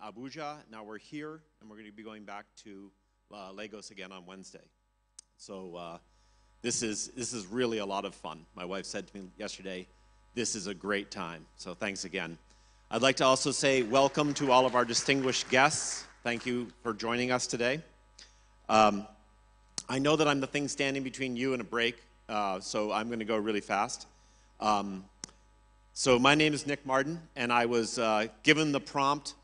Abuja. Now we're here, and we're going to be going back to Lagos again on Wednesday. So this is really a lot of fun. My wife said to me yesterday, this is a great time. So thanks again. I'd like to also say welcome to all of our distinguished guests. Thank you for joining us today. I know that I'm the thing standing between you and a break, so I'm going to go really fast. So my name is Nick Marden, and I was given the prompt,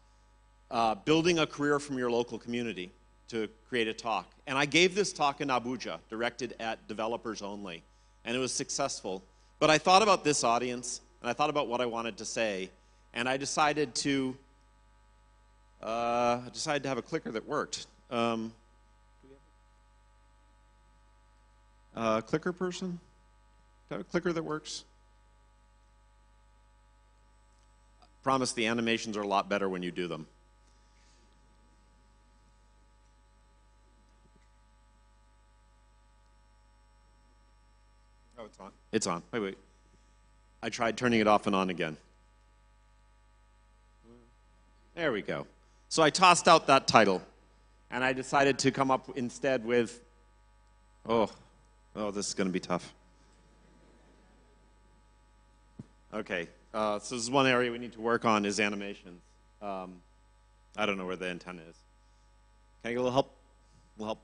building a career from your local community, to create a talk. And I gave this talk in Abuja, directed at developers only, and it was successful. But I thought about this audience, and I thought about what I wanted to say, and I decided to have a clicker that worked. Clicker person? Do you have a clicker that works? I promise the animations are a lot better when you do them. Oh, it's on. It's on. Wait. I tried turning it off and on again. There we go. So I tossed out that title, and I decided to come up instead with, oh, this is going to be tough. Okay, so this is one area we need to work on is animations. I don't know where the antenna is. Can I get a little help? A little help?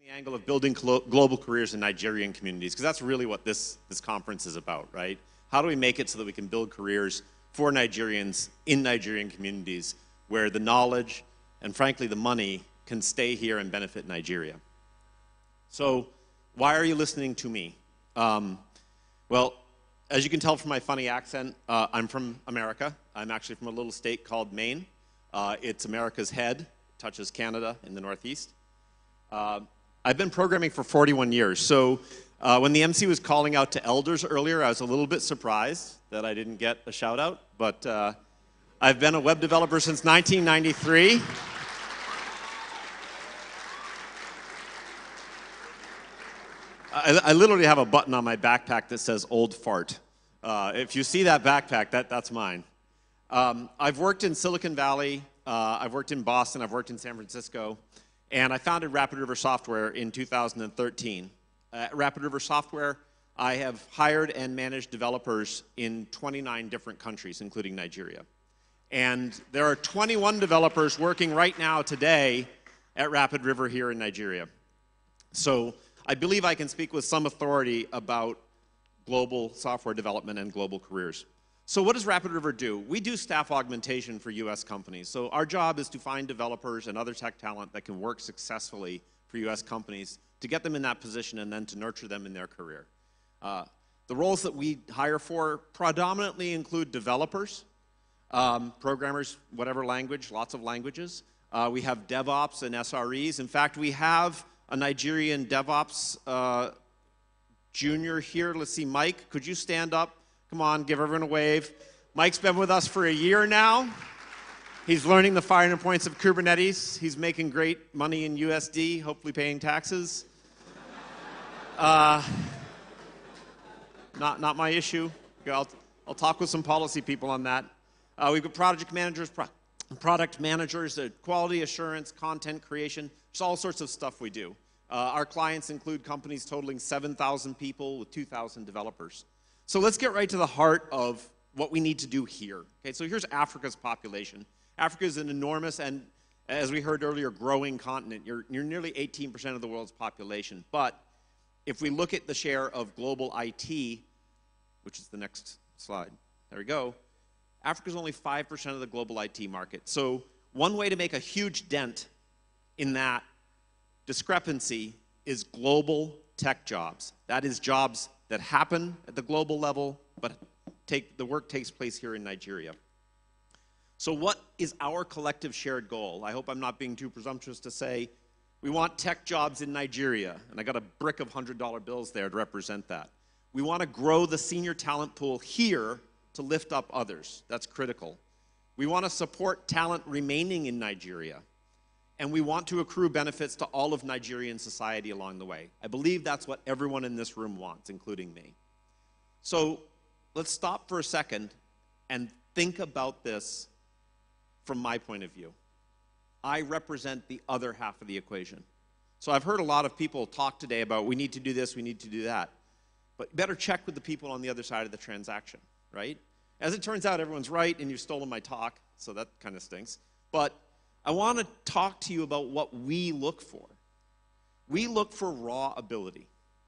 The angle of building global careers in Nigerian communities, because that's really what this conference is about, right? How do we make it so that we can build careers for Nigerians in Nigerian communities where the knowledge and, frankly, the money can stay here and benefit Nigeria? So why are you listening to me? Well, as you can tell from my funny accent, I'm from America. I'm actually from a little state called Maine. It's America's head, touches Canada in the Northeast. I've been programming for 41 years, so when the MC was calling out to elders earlier, I was a little bit surprised that I didn't get a shout out, but I've been a web developer since 1993. I literally have a button on my backpack that says old fart. If you see that backpack, that's mine. I've worked in Silicon Valley, I've worked in Boston, I've worked in San Francisco. And I founded Rapid River Software in 2013. At Rapid River Software, I have hired and managed developers in 29 different countries, including Nigeria. And there are 21 developers working right now today at Rapid River here in Nigeria. So I believe I can speak with some authority about global software development and global careers. So what does Rapid River do? We do staff augmentation for US companies. So our job is to find developers and other tech talent that can work successfully for US companies to get them in that position and then to nurture them in their career. The roles that we hire for predominantly include developers, programmers, whatever language, lots of languages. We have DevOps and SREs. In fact, we have a Nigerian DevOps junior here. Let's see, Mike, could you stand up? Come on, give everyone a wave. Mike's been with us for a year now. He's learning the finer points of Kubernetes. He's making great money in USD, hopefully paying taxes. Not my issue. I'll talk with some policy people on that. We've got product managers, quality assurance, content creation. There's all sorts of stuff we do. Our clients include companies totaling 7,000 people with 2,000 developers. So let's get right to the heart of what we need to do here. Okay, so here's Africa's population. Africa is an enormous and, as we heard earlier, growing continent. You're nearly 18% of the world's population. But if we look at the share of global IT, which is the next slide, there we go, Africa's only 5% of the global IT market. So one way to make a huge dent in that discrepancy is global tech jobs. That is jobs that happen at the global level, but the work takes place here in Nigeria. So what is our collective shared goal? I hope I'm not being too presumptuous to say we want tech jobs in Nigeria, and I got a brick of $100 bills there to represent that. We want to grow the senior talent pool here to lift up others. That's critical. We want to support talent remaining in Nigeria, and we want to accrue benefits to all of Nigerian society along the way. I believe that's what everyone in this room wants, including me. So let's stop for a second and think about this from my point of view. I represent the other half of the equation. So I've heard a lot of people talk today about we need to do this, we need to do that. But better check with the people on the other side of the transaction, right? As it turns out, everyone's right, and you've stolen my talk, so that kind of stinks. But I want to talk to you about what we look for. We look for raw ability,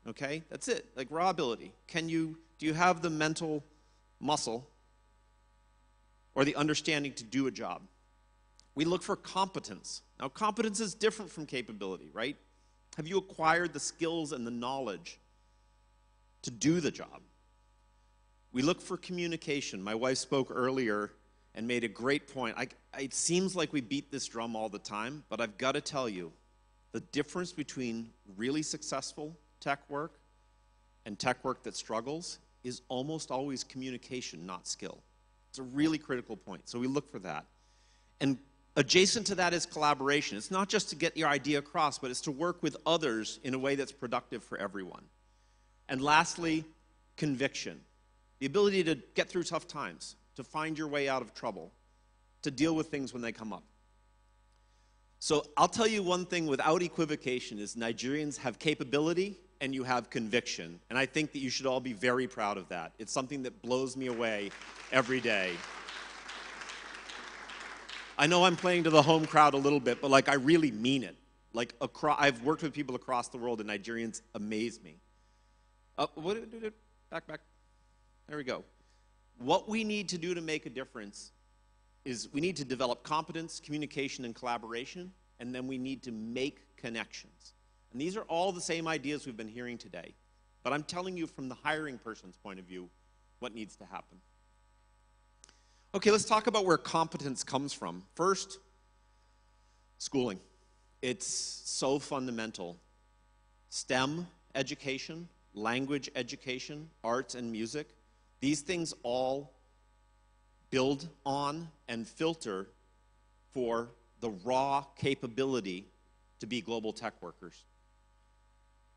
okay? That's it, like raw ability. Do you have the mental muscle or the understanding to do a job? We look for competence. Now, competence is different from capability, right? Have you acquired the skills and the knowledge to do the job? We look for communication. My wife spoke earlier and made a great point. It seems like we beat this drum all the time, but I've got to tell you, the difference between really successful tech work and tech work that struggles is almost always communication, not skill. It's a really critical point, so we look for that. And adjacent to that is collaboration. It's not just to get your idea across, but it's to work with others in a way that's productive for everyone. And lastly, conviction. The ability to get through tough times, to find your way out of trouble, to deal with things when they come up. So I'll tell you one thing without equivocation is Nigerians have capability and you have conviction. And I think that you should all be very proud of that. It's something that blows me away every day. I know I'm playing to the home crowd a little bit, but like I really mean it. Like I've worked with people across the world and Nigerians amaze me. Back. There we go. What we need to do to make a difference is we need to develop competence, communication, and collaboration, and then we need to make connections. And these are all the same ideas we've been hearing today. But I'm telling you from the hiring person's point of view what needs to happen. Okay, let's talk about where competence comes from. First, schooling. It's so fundamental. STEM education, language education, arts and music, these things all build on and filter for the raw capability to be global tech workers.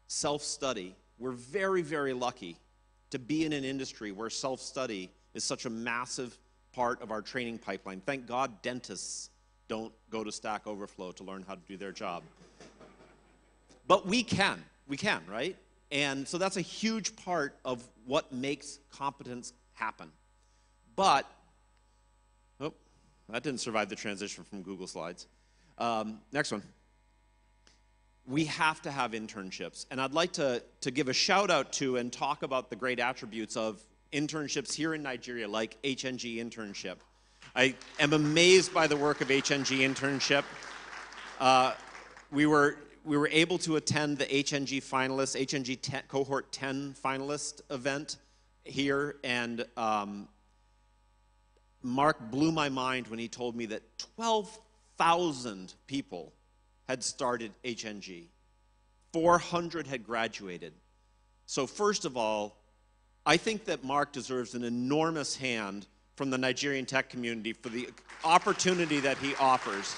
Self-study. We're very, very lucky to be in an industry where self-study is such a massive part of our training pipeline. Thank God dentists don't go to Stack Overflow to learn how to do their job. But we can, right? And so that's a huge part of what makes competence happen. But, that didn't survive the transition from Google Slides. Next one. We have to have internships. And I'd like to give a shout out to and talk about the great attributes of internships here in Nigeria, like HNG internship. I am amazed by the work of HNG internship. We were able to attend the HNG finalists, HNG cohort 10 finalist event here, and Mark blew my mind when he told me that 12,000 people had started HNG. 400 had graduated. So first of all, I think that Mark deserves an enormous hand from the Nigerian tech community for the opportunity that he offers.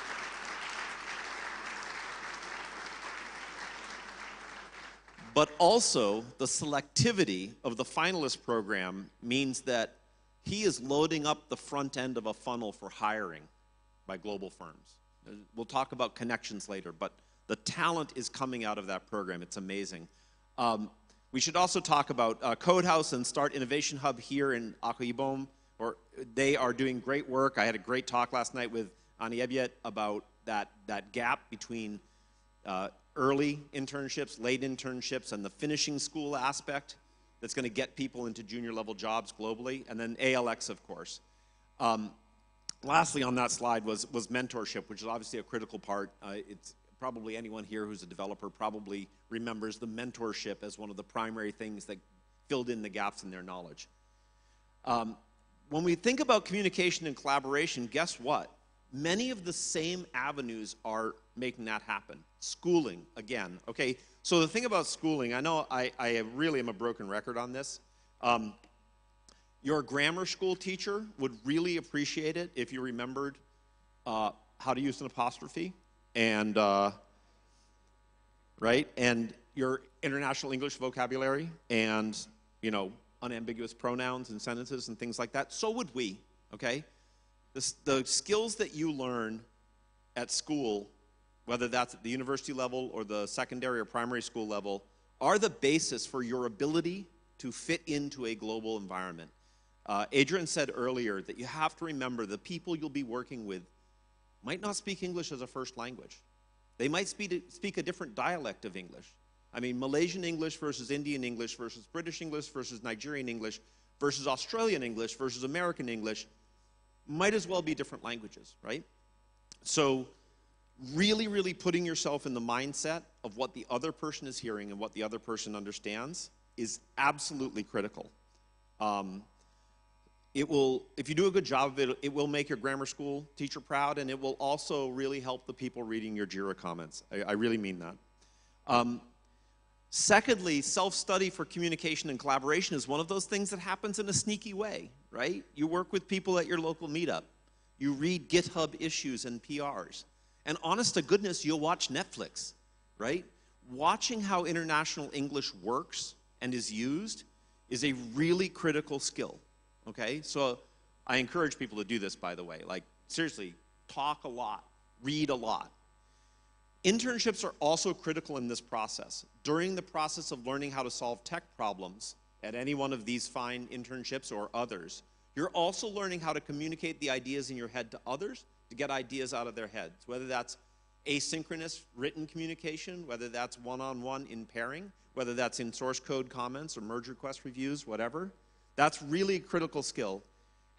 But also, the selectivity of the finalist program means that he is loading up the front end of a funnel for hiring by global firms. We'll talk about connections later, but the talent is coming out of that program. It's amazing. We should also talk about Codehouse and Start Innovation Hub here in Akwa Ibom. They are doing great work. I had a great talk last night with Ani Ebiet about that gap between early internships, late internships, and the finishing school aspect that's going to get people into junior level jobs globally, and then ALX, of course. Lastly on that slide was mentorship, which is obviously a critical part. It's probably anyone here who's a developer probably remembers the mentorship as one of the primary things that filled in the gaps in their knowledge. When we think about communication and collaboration, guess what? Many of the same avenues are making that happen. Schooling, again. Okay, so the thing about schooling, I know I really am a broken record on this. Your grammar school teacher would really appreciate it if you remembered how to use an apostrophe, and right, and your international English vocabulary, and unambiguous pronouns and sentences and things like that. So would we. Okay, the skills that you learn at school, whether that's at the university level or the secondary or primary school level, are the basis for your ability to fit into a global environment. Adrian said earlier that you have to remember the people you'll be working with might not speak English as a first language. They might speak a different dialect of English. I mean, Malaysian English versus Indian English versus British English versus Nigerian English versus Australian English versus American English might as well be different languages, right? So really, really putting yourself in the mindset of what the other person is hearing and what the other person understands is absolutely critical. If you do a good job of it, it will make your grammar school teacher proud, and it will also really help the people reading your JIRA comments. I really mean that. Secondly, self-study for communication and collaboration is one of those things that happens in a sneaky way, right? You work with people at your local meetup. You read GitHub issues and PRs. And honest to goodness, you'll watch Netflix, right? Watching how international English works and is used is a really critical skill, okay? So I encourage people to do this, by the way. Like, seriously, talk a lot, read a lot. Internships are also critical in this process. During the process of learning how to solve tech problems at any one of these fine internships or others, you're also learning how to communicate the ideas in your head to others to get ideas out of their heads, whether that's asynchronous written communication, whether that's one-on-one in pairing, whether that's in source code comments or merge request reviews, whatever. That's really a critical skill.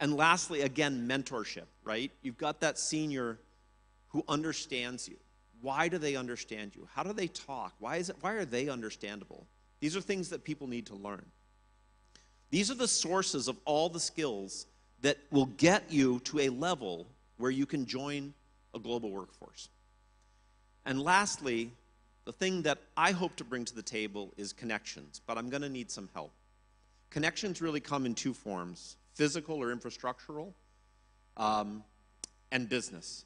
And lastly, again, mentorship, right? You've got that senior who understands you. Why do they understand you? How do they talk? Why are they understandable? These are things that people need to learn. These are the sources of all the skills that will get you to a level where you can join a global workforce. And lastly, the thing that I hope to bring to the table is connections, but I'm going to need some help. Connections really come in two forms: physical or infrastructural, and business.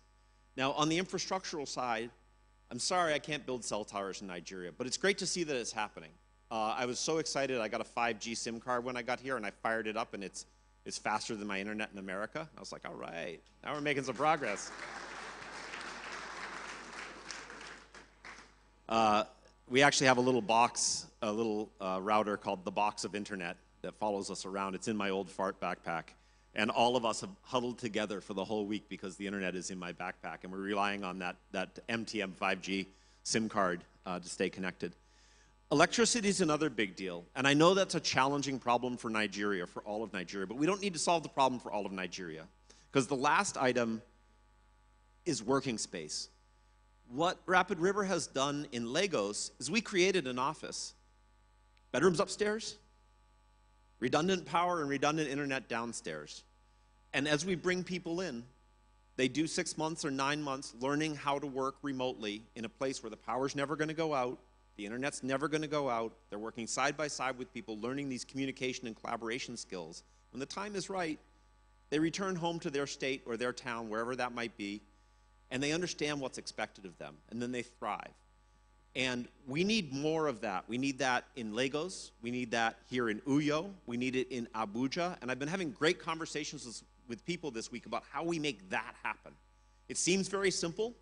Now, on the infrastructural side, I'm sorry I can't build cell towers in Nigeria, but it's great to see that it's happening. I was so excited. I got a 5G SIM card when I got here, and I fired it up, and it's faster than my internet in America. I was like, all right, now we're making some progress. We actually have a little box, a little router called the Box of Internet that follows us around. It's in my old fart backpack. And all of us have huddled together for the whole week because the internet is in my backpack, and we're relying on that MTM 5G SIM card to stay connected. Electricity is another big deal, and I know that's a challenging problem for Nigeria, for all of Nigeria, but we don't need to solve the problem for all of Nigeria, because the last item is working space. What Rapid River has done in Lagos is we created an office. Bedrooms upstairs, redundant power and redundant internet downstairs. And as we bring people in, they do 6 months or 9 months learning how to work remotely in a place where the power's never going to go out, the internet's never going to go out. They're working side by side with people, learning these communication and collaboration skills. When the time is right, they return home to their state or their town, wherever that might be, and they understand what's expected of them, and then they thrive. And we need more of that. We need that in Lagos. We need that here in Uyo. We need it in Abuja. And I've been having great conversations with people this week about how we make that happen. It seems very simple,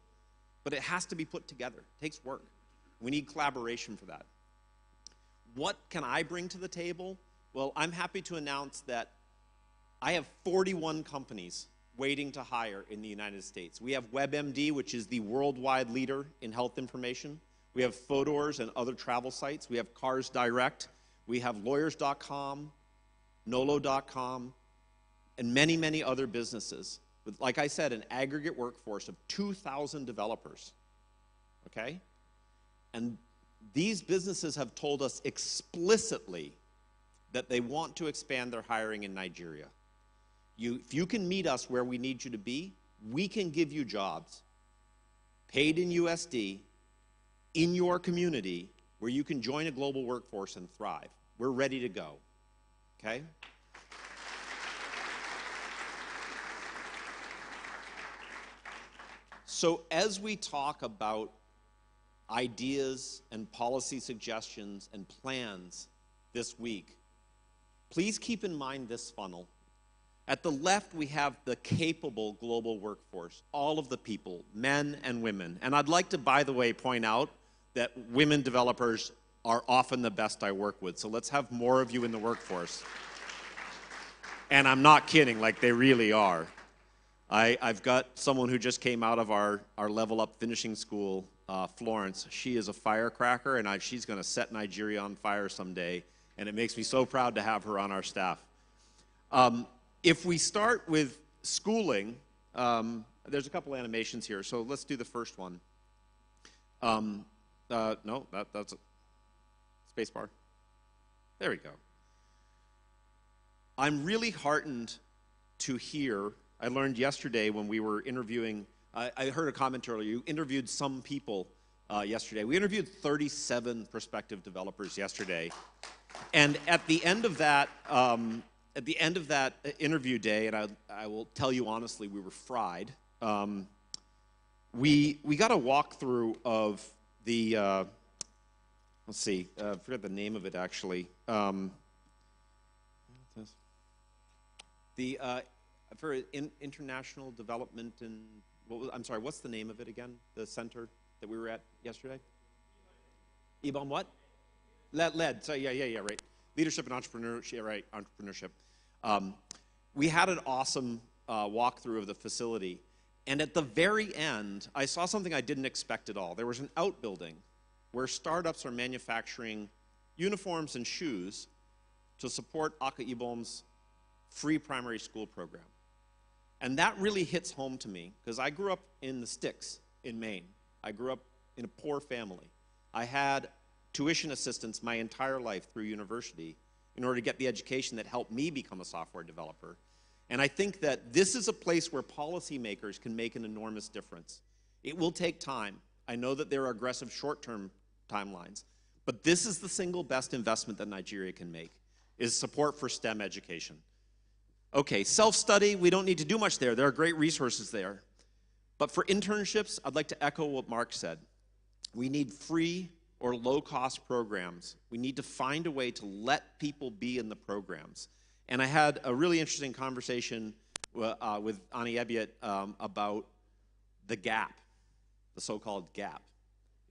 but it has to be put together. It takes work. We need collaboration for that. What can I bring to the table? Well, I'm happy to announce that I have 41 companies waiting to hire in the United States. We have WebMD, which is the worldwide leader in health information. We have Fodors and other travel sites. We have Cars Direct. We have Lawyers.com, Nolo.com, and many, many other businesses with, like I said, an aggregate workforce of 2,000 developers. okay? And these businesses have told us explicitly that they want to expand their hiring in Nigeria. If you can meet us where we need you to be, we can give you jobs, paid in USD, in your community, where you can join a global workforce and thrive. We're ready to go, okay? So as we talk about ideas and policy suggestions and plans this week, please keep in mind this funnel. At the left, we have the capable global workforce, all of the people, men and women. And I'd like to, by the way, point out that women developers are often the best I work with. So let's have more of you in the workforce. And I'm not kidding, like they really are. I've got someone who just came out of our Level Up finishing school, Florence. She is a firecracker, and she's going to set Nigeria on fire someday. And it makes me so proud to have her on our staff. If we start with schooling, there's a couple animations here. So let's do the first one. No, that's a space bar. There we go. I'm really heartened to hear, I learned yesterday when we were interviewing, I heard a comment earlier, you interviewed some people yesterday. We interviewed 37 prospective developers yesterday. And at the end of that, interview day, and I will tell you honestly, we were fried. We got a walkthrough of the, let's see, I forgot the name of it actually. For international development and, I'm sorry, what's the name of it again? The center that we were at yesterday? Ibom what? LED, so yeah, right. Leadership and entrepreneurship, right, entrepreneurship. We had an awesome walkthrough of the facility, and at the very end, I saw something I didn't expect at all. There was an outbuilding where startups are manufacturing uniforms and shoes to support Akwa Ibom's free primary school program. And that really hits home to me, because I grew up in the sticks in Maine. I grew up in a poor family. I had tuition assistance my entire life through university in order to get the education that helped me become a software developer. And I think that this is a place where policymakers can make an enormous difference. It will take time. I know that there are aggressive short-term timelines, but this is the single best investment that Nigeria can make, is support for STEM education. Okay, self-study, we don't need to do much there. There are great resources there. But for internships, I'd like to echo what Mark said. We need free or low-cost programs. We need to find a way to let people be in the programs. And I had a really interesting conversation with Ani Ebiet about the gap, the so-called gap.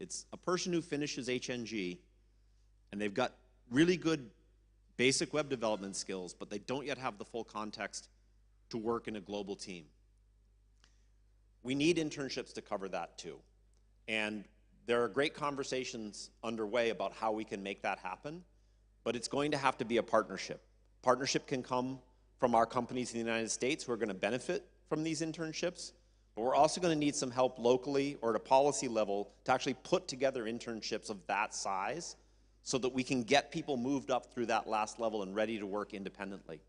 It's a person who finishes HNG, and they've got really good basic web development skills, but they don't yet have the full context to work in a global team. We need internships to cover that too. And there are great conversations underway about how we can make that happen, but it's going to have to be a partnership. Partnership can come from our companies in the United States who are going to benefit from these internships, but we're also going to need some help locally or at a policy level to actually put together internships of that size so that we can get people moved up through that last level and ready to work independently.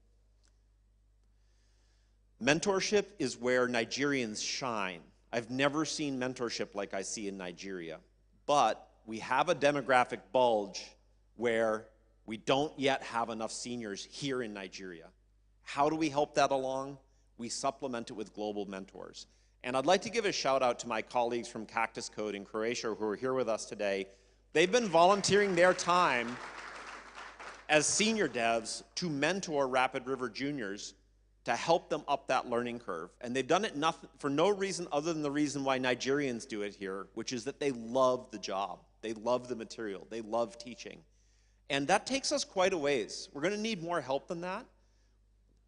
Mentorship is where Nigerians shine. I've never seen mentorship like I see in Nigeria, but we have a demographic bulge where we don't yet have enough seniors here in Nigeria. How do we help that along? We supplement it with global mentors. And I'd like to give a shout out to my colleagues from Cactus Code in Croatia who are here with us today. They've been volunteering their time as senior devs to mentor Rapid River juniors to help them up that learning curve. And they've done it for no reason other than the reason why Nigerians do it here, which is that they love the job. They love the material. They love teaching. And that takes us quite a ways. We're going to need more help than that.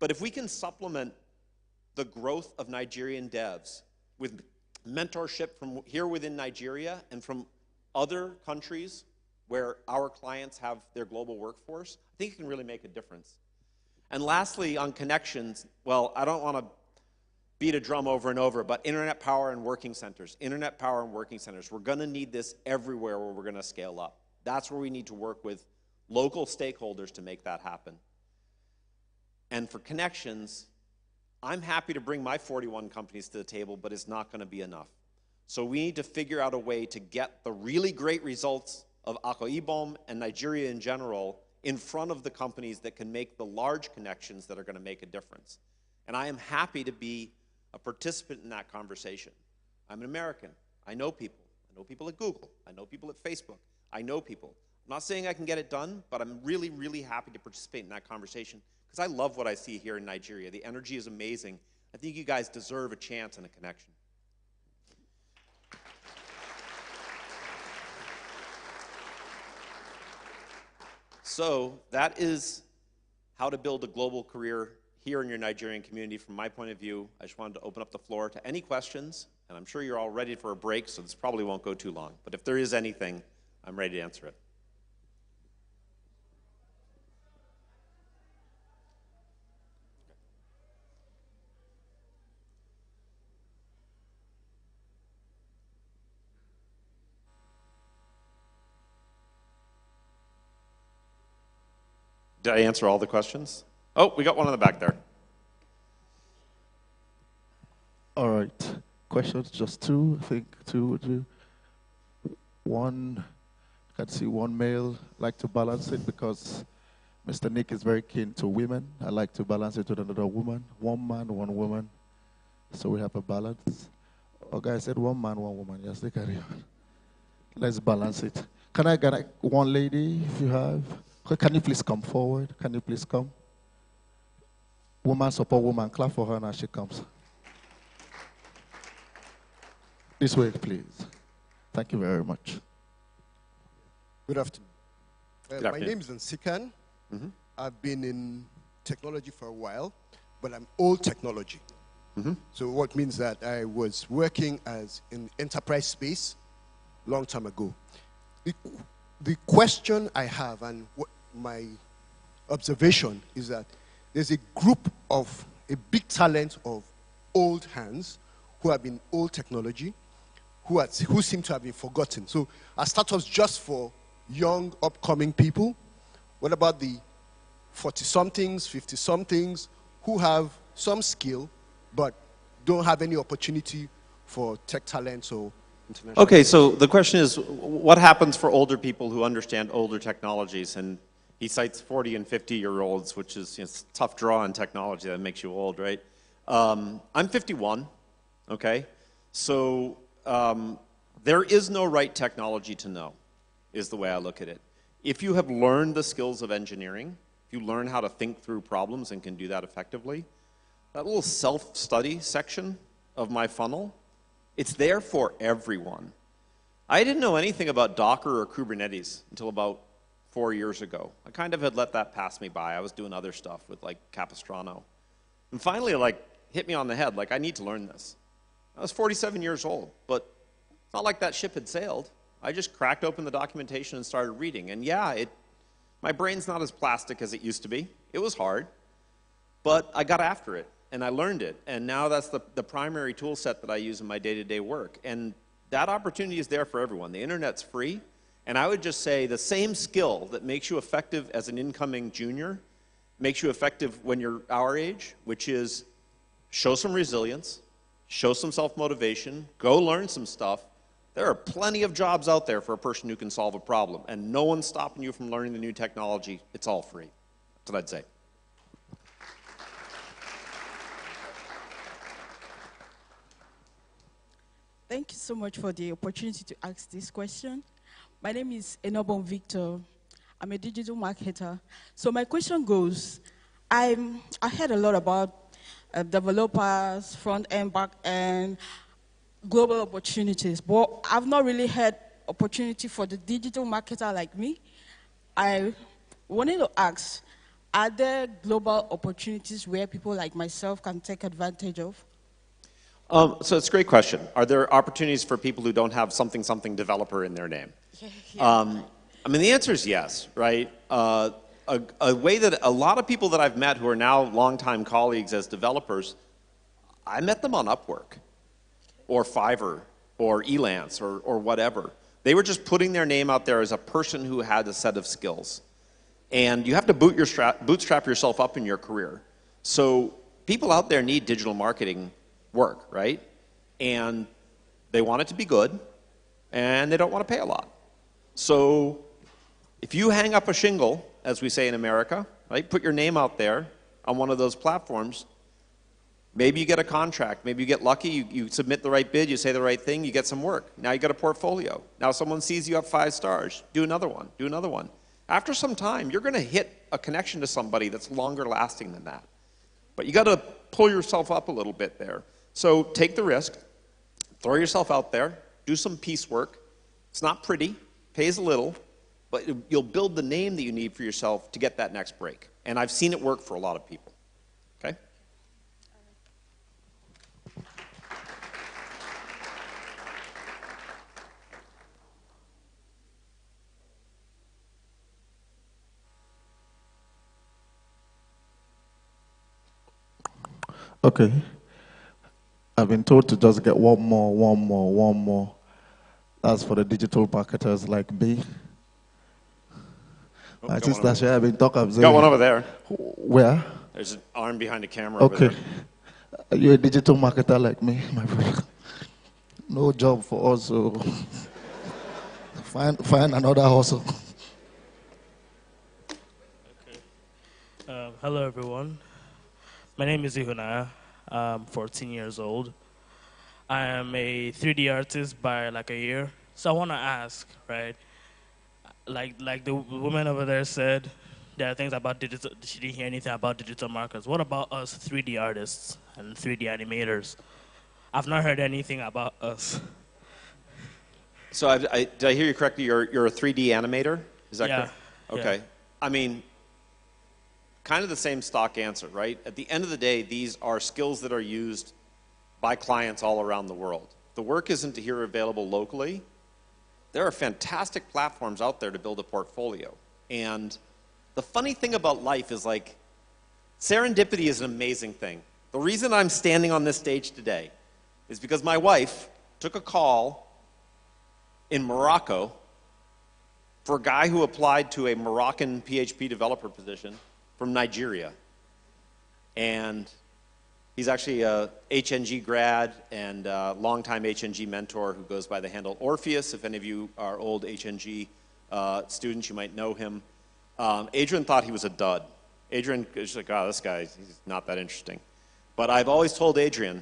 But if we can supplement the growth of Nigerian devs with mentorship from here within Nigeria and from other countries where our clients have their global workforce, I think it can really make a difference. And lastly, on connections, well, I don't want to beat a drum over and over, but internet power and working centers, internet power and working centers. We're going to need this everywhere where we're going to scale up. That's where we need to work with local stakeholders to make that happen. And for connections, I'm happy to bring my 41 companies to the table, but it's not going to be enough. So we need to figure out a way to get the really great results of Akwa Ibom and Nigeria in general in front of the companies that can make the large connections that are going to make a difference. And I am happy to be a participant in that conversation. I'm an American. I know people. I know people at Google. I know people at Facebook. I know people. I'm not saying I can get it done, but I'm really, really happy to participate in that conversation because I love what I see here in Nigeria. The energy is amazing. I think you guys deserve a chance and a connection. So that is how to build a global career here in your Nigerian community. From my point of view, I just wanted to open up the floor to any questions, and I'm sure you're all ready for a break, so this probably won't go too long. But if there is anything, I'm ready to answer it. Did I answer all the questions? Oh, we got one in the back there. All right. Questions, just two. I think two would do. One, I can see one male. Like to balance it because Mr. Nick is very keen to women. I like to balance it with another woman. One man, one woman. So we have a balance. Okay, I said one man, one woman. Yes, they carry on. Let's balance it. Can I get one lady, if you have? Can you please come forward? Can you please come? Woman support woman. Clap for her now she comes. This way, please. Thank you very much. Good afternoon. Good afternoon. My name is Nsikan. I've been in technology for a while, but I'm old technology. So what means that I was working as in enterprise space long time ago. The question I have and what my observation is that there's a group of a big talent of old hands who have been old technology, who seem to have been forgotten. So are startups just for young, upcoming people? What about the 40-somethings, 50-somethings who have some skill but don't have any opportunity for tech talents or international? Okay, so the question is, what happens for older people who understand older technologies? And he cites 40 and 50-year-olds, which is a tough draw in technology that makes you old, right? I'm 51, okay? So there is no right technology to know, is the way I look at it. If you have learned the skills of engineering, if you learn how to think through problems and can do that effectively, that little self-study section of my funnel, it's there for everyone. I didn't know anything about Docker or Kubernetes until about 4 years ago. I kind of had let that pass me by. I was doing other stuff with like Capistrano. And finally, like, hit me on the head, like, I need to learn this. I was 47 years old, but it's not like that ship had sailed. I just cracked open the documentation and started reading. And yeah, my brain's not as plastic as it used to be. It was hard, but I got after it and I learned it. And now that's the primary tool set that I use in my day-to-day work. And that opportunity is there for everyone. The internet's free. And I would just say the same skill that makes you effective as an incoming junior makes you effective when you're our age, which is show some resilience, show some self-motivation, go learn some stuff. There are plenty of jobs out there for a person who can solve a problem, and no one's stopping you from learning the new technology. It's all free. That's what I'd say. Thank you so much for the opportunity to ask this question. My name is Ibom Victor. I'm a digital marketer. So my question goes, I heard a lot about developers, front-end, back-end, global opportunities, but I've not really had opportunity for the digital marketer like me. I wanted to ask, are there global opportunities where people like myself can take advantage of? So it's a great question. Are there opportunities for people who don't have something developer in their name? Yeah. I mean, the answer is yes, right? A way that a lot of people that I've met who are now longtime colleagues as developers, I met them on Upwork or Fiverr or Elance or whatever. They were just putting their name out there as a person who had a set of skills. And you have to bootstrap yourself up in your career. So people out there need digital marketing work, right? And they want it to be good, and they don't want to pay a lot. So if you hang up a shingle, as we say in America, right, put your name out there on one of those platforms, maybe you get a contract, maybe you get lucky, you submit the right bid, you say the right thing, you get some work. Now you got a portfolio. Now someone sees you have 5 stars, do another one, do another one. After some time, you're going to hit a connection to somebody that's longer lasting than that. But you got to pull yourself up a little bit there. So take the risk, throw yourself out there, do some piecework. It's not pretty, pays a little, but you'll build the name that you need for yourself to get that next break. And I've seen it work for a lot of people. Okay? Okay. I've been told to just get one more. That's for the digital marketers like me. I just that's why I've been talking. Got one over there. Where? There's an arm behind a camera over there. Are you a digital marketer like me, my brother? No job for us, so find another hustle. Okay. Hello, everyone. My name is Ihunaya. I'm 14 years old. I am a 3D artist by like a year. So I want to ask, right? Like the woman over there said, there are things about digital. She didn't hear anything about digital marketers. What about us 3D artists and 3D animators? I've not heard anything about us. So did I hear you correctly? You're a 3D animator? Is that correct? Okay. Yeah. I mean, kind of the same stock answer, right? At the end of the day, these are skills that are used by clients all around the world. The work isn't here available locally. There are fantastic platforms out there to build a portfolio. And the funny thing about life is, like, serendipity is an amazing thing. The reason I'm standing on this stage today is because my wife took a call in Morocco for a guy who applied to a Moroccan PHP developer position from Nigeria. And he's actually a HNG grad and a longtime HNG mentor who goes by the handle Orpheus. If any of you are old HNG students, you might know him. Adrian thought he was a dud. Adrian is like, oh, this guy, he's not that interesting. But I've always told Adrian,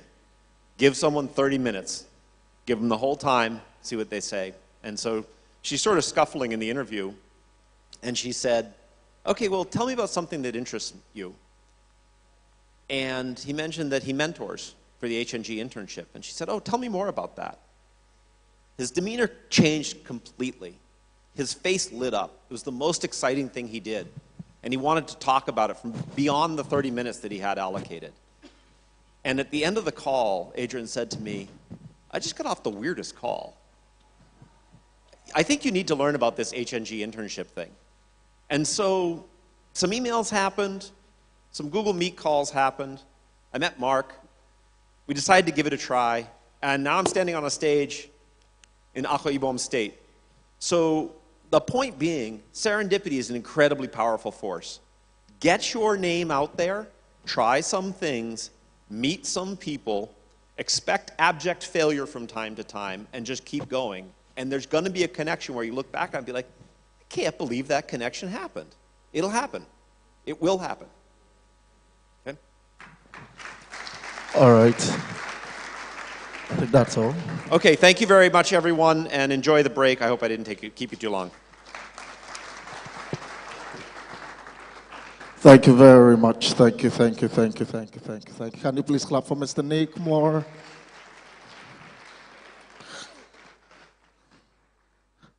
give someone 30 minutes. Give them the whole time, see what they say. And so she's sort of scuffling in the interview, and she said, okay, well, tell me about something that interests you. And he mentioned that he mentors for the HNG internship. And she said, oh, tell me more about that. His demeanor changed completely. His face lit up. It was the most exciting thing he did. And he wanted to talk about it from beyond the 30 minutes that he had allocated. And at the end of the call, Adrian said to me, I just got off the weirdest call. I think you need to learn about this HNG internship thing. And so some emails happened, some Google Meet calls happened. I met Mark. We decided to give it a try. And now I'm standing on a stage in Akwa Ibom State. So the point being, serendipity is an incredibly powerful force. Get your name out there, try some things, meet some people, expect abject failure from time to time, and just keep going. And there's going to be a connection where you look back and be like, I can't believe that connection happened. It'll happen. It will happen. Okay? All right. I think that's all. Okay, thank you very much, everyone, and enjoy the break. I hope I didn't keep you too long. Thank you very much. Thank you. Can you please clap for Mr. Nick Marden?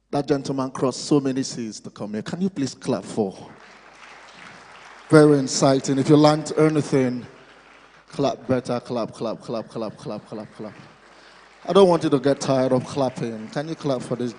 That gentleman crossed so many seas to come here. Can you please clap for? Very inciting. If you learned anything, clap better. Clap. I don't want you to get tired of clapping. Can you clap for this